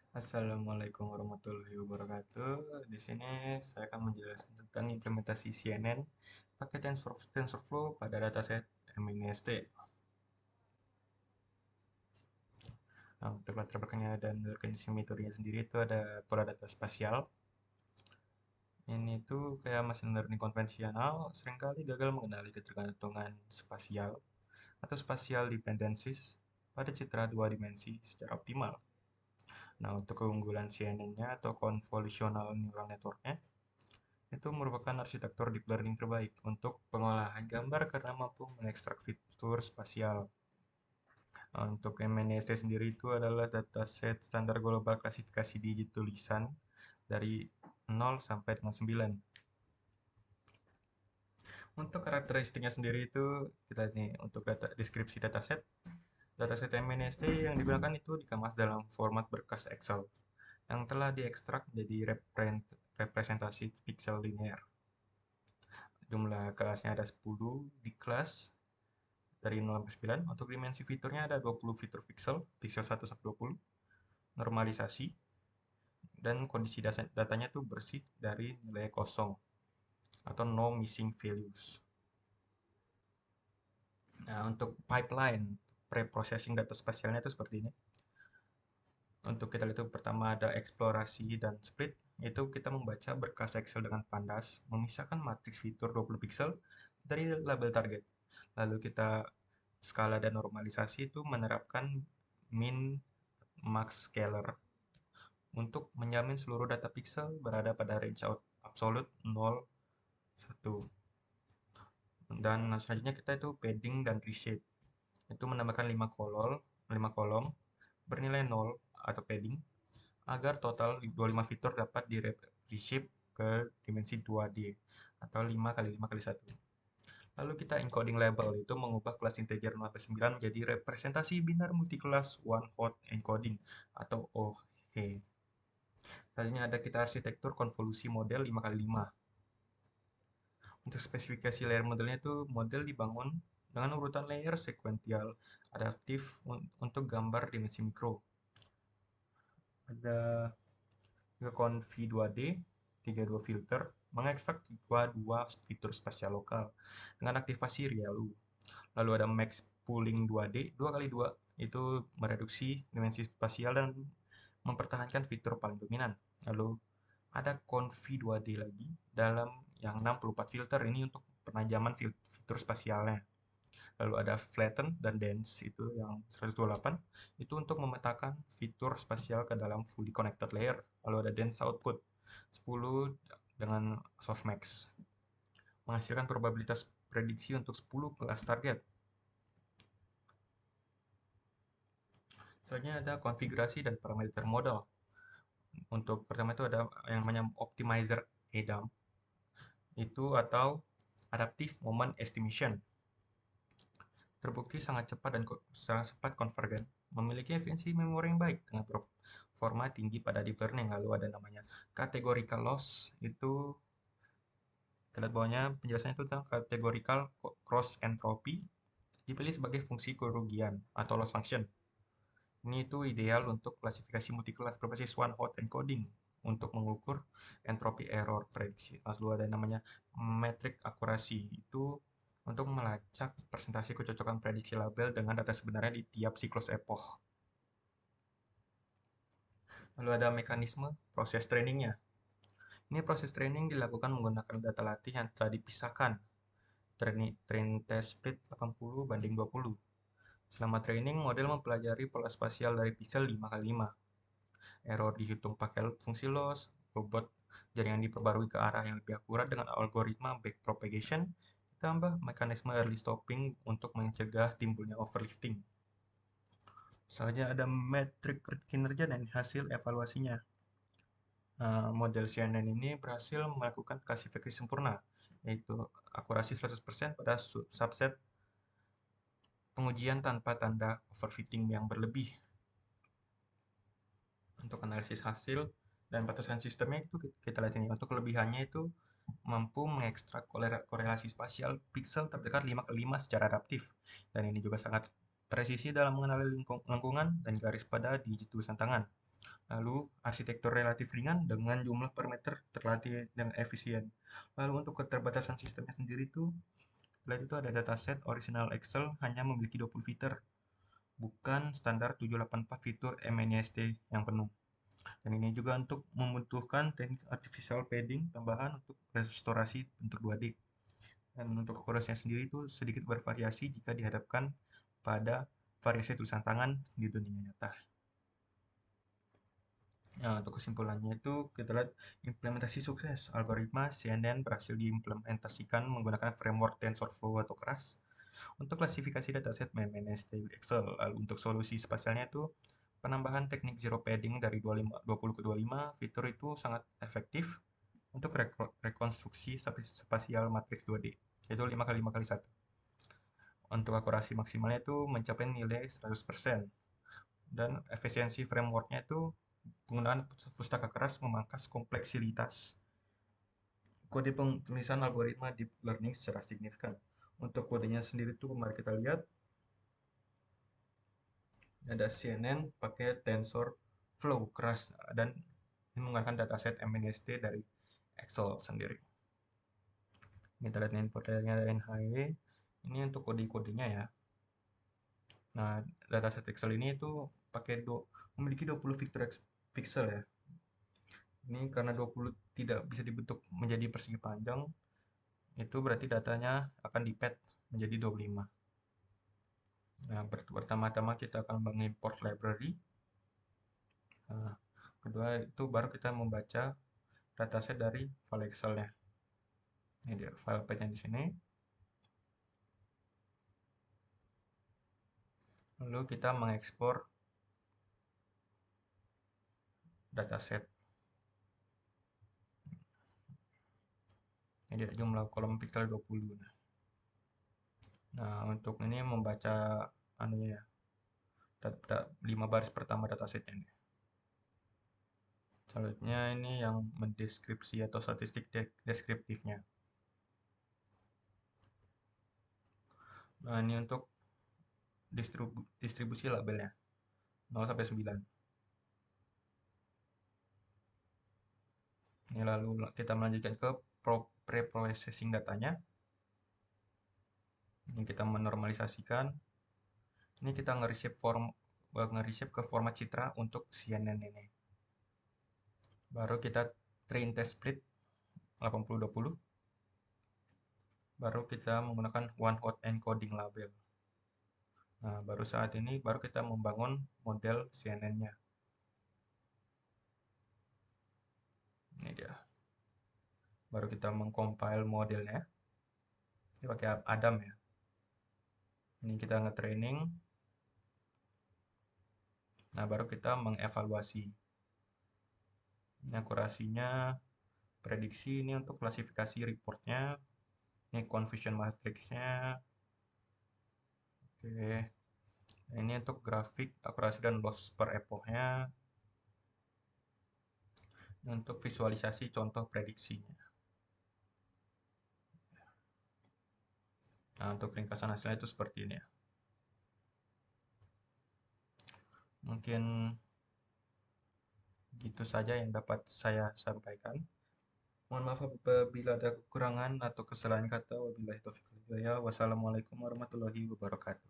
Assalamualaikum warahmatullahi wabarakatuh. Di sini saya akan menjelaskan tentang implementasi CNN pakai TensorFlow pada dataset MNST. Nah, untuk latar belakangnya dan organisasi metodenya sendiri itu ada pola data spasial. Ini tuh kayak machine learning konvensional seringkali gagal mengenali ketergantungan spasial atau spatial dependencies pada citra dua dimensi secara optimal. Nah, untuk keunggulan CNN-nya atau convolutional neural network-nya, itu merupakan arsitektur deep learning terbaik untuk pengolahan gambar karena mampu mengekstrak fitur spasial. Untuk MNIST sendiri itu adalah dataset standar global klasifikasi digit tulisan dari 0 sampai dengan 9. Untuk karakteristiknya sendiri itu kita nih untuk deskripsi dataset. Dataset MNIST yang digunakan itu dikemas dalam format berkas Excel yang telah diekstrak jadi representasi pixel linear. Jumlah kelasnya ada 10 di kelas dari 0 sampai 9. Untuk dimensi fiturnya ada 20 fitur pixel, pixel 1 sampai 20, normalisasi, dan kondisi datanya tuh bersih dari nilai kosong atau no missing values. Nah, untuk pipeline pre-processing data spasialnya itu seperti ini. Untuk kita lihat itu pertama ada eksplorasi dan split. Itu kita membaca berkas Excel dengan pandas, memisahkan matriks fitur 20 pixel dari label target. Lalu kita skala dan normalisasi itu menerapkan min max scaler untuk menjamin seluruh data pixel berada pada range absolute 0, 1. Dan selanjutnya kita itu padding dan reshape. Itu menambahkan 5 kolom bernilai 0 atau padding agar total 25 fitur dapat di reshape ke dimensi 2D atau 5 kali 5 kali 1. Lalu kita encoding label itu mengubah kelas integer 0 sampai 9 menjadi representasi binar multikelas one hot encoding atau OH. Selanjutnya ada kita arsitektur konvolusi model 5 kali 5. Untuk spesifikasi layer modelnya itu model dibangun dengan urutan layer sekuensial adaptif untuk gambar dimensi mikro. Ada conv 2D, 32 filter, mengekstrak 22 fitur spasial lokal dengan aktivasi ReLU. Lalu ada max pooling 2D, 2 kali 2 itu mereduksi dimensi spasial dan mempertahankan fitur paling dominan. Lalu ada conv 2D lagi dalam yang 64 filter ini untuk penajaman fitur spasialnya. Lalu ada flatten dan dense itu yang 128 itu untuk memetakan fitur spasial ke dalam fully connected layer. Lalu ada dense output 10 dengan softmax menghasilkan probabilitas prediksi untuk 10 kelas target. Selanjutnya ada konfigurasi dan parameter model. Untuk pertama itu ada yang namanya optimizer ADAM itu atau adaptive moment estimation. Terbukti sangat cepat dan sangat cepat konvergen, memiliki efisiensi memori yang baik dengan performa tinggi pada deep learning. Lalu ada namanya categorical loss, itu kita lihat bawahnya penjelasannya itu tentang categorical cross entropy dipilih sebagai fungsi kerugian atau loss function. Ini itu ideal untuk klasifikasi multikelas berbasis one hot encoding untuk mengukur entropi error prediksi. Lalu ada namanya metrik akurasi, itu untuk melacak presentasi kecocokan prediksi label dengan data sebenarnya di tiap siklus epoch. Lalu ada mekanisme proses trainingnya. Ini proses training dilakukan menggunakan data latih yang telah dipisahkan. Train test split 80 banding 20. Selama training, model mempelajari pola spasial dari pixel 5 kali 5. Error dihitung pakai fungsi loss, bobot jaringan diperbarui ke arah yang lebih akurat dengan algoritma backpropagation, ditambah mekanisme early stopping untuk mencegah timbulnya overlifting. Selanjutnya ada metrik kinerja dan hasil evaluasinya. Model CNN ini berhasil melakukan klasifikasi sempurna, yaitu akurasi 100% pada subset pengujian tanpa tanda overfitting yang berlebih. Untuk analisis hasil dan batasan sistemnya itu kita lihat ini. Untuk kelebihannya itu mampu mengekstrak korelasi spasial pixel terdekat 5 ke 5 secara adaptif. Dan ini juga sangat presisi dalam mengenali lingkungan dan garis pada digit tulisan tangan. Lalu arsitektur relatif ringan dengan jumlah parameter terlatih dan efisien. Lalu untuk keterbatasan sistemnya sendiri tuh, selain itu ada dataset original Excel hanya memiliki 20 fitur, bukan standar 784 fitur MNIST yang penuh. Dan ini juga untuk membutuhkan teknik artificial padding tambahan untuk restorasi bentuk 2D. Dan untuk akurasinya sendiri itu sedikit bervariasi jika dihadapkan pada variasi tulisan tangan di dunia nyata. Nah, untuk kesimpulannya itu kita lihat implementasi sukses. Algoritma CNN berhasil diimplementasikan menggunakan framework TensorFlow atau Keras untuk klasifikasi dataset MNIST Excel. Lalu untuk solusi spasialnya itu penambahan teknik zero padding dari 20 ke 25 fitur itu sangat efektif untuk rekonstruksi spasial matriks 2D, yaitu 5 kali 5 kali 1. Untuk akurasi maksimalnya itu mencapai nilai 100%. Dan efisiensi frameworknya itu penggunaan pustaka keras memangkas kompleksitas kode penulisan algoritma deep learning secara signifikan. Untuk kodenya sendiri itu mari kita lihat ada CNN pakai TensorFlow keras dan ini menggunakan dataset MNIST dari Excel sendiri. Ini kita lihat inputnya ada NHE. Ini untuk kode-kodenya ya. Nah, dataset Excel ini itu memiliki 20 pixel ya. Ini karena 20 tidak bisa dibentuk menjadi persegi panjang, itu berarti datanya akan di-pad menjadi 25. Nah, pertama-tama kita akan mengimport library. Nah, kedua itu baru kita membaca dataset dari file Excel-nya. Ini dia file path-nya di sini. Lalu kita mengekspor dataset. Ini dia jumlah kolom pixel 20. Nah, untuk ini membaca anunya ya, data 5 baris pertama datasetnya nih. Selanjutnya ini yang mendeskripsi atau statistik deskriptifnya. Nah, ini untuk distribusi labelnya 0 sampai 9. Ini lalu kita melanjutkan ke pre-processing datanya. Ini kita menormalisasikan. Ini kita nge-reshape ke format citra untuk CNN ini. Baru kita train test split 80-20. Baru kita menggunakan one hot encoding label. Nah, baru saat ini baru kita membangun model CNN-nya. Ini dia. Baru kita mengcompile modelnya. Ini pakai Adam ya. Ini kita nge-training. Nah, baru kita mengevaluasi. Ini akurasinya, prediksi ini untuk klasifikasi reportnya. Ini confusion matrixnya. Oke. Nah, ini untuk grafik akurasi dan loss per epochnya. Ini untuk visualisasi contoh prediksinya. Nah, untuk ringkasan hasilnya itu seperti ini ya. Mungkin gitu saja yang dapat saya sampaikan. Mohon maaf apabila ada kekurangan atau kesalahan kata. Wabillahi taufiq wal hidayah. Wassalamualaikum warahmatullahi wabarakatuh.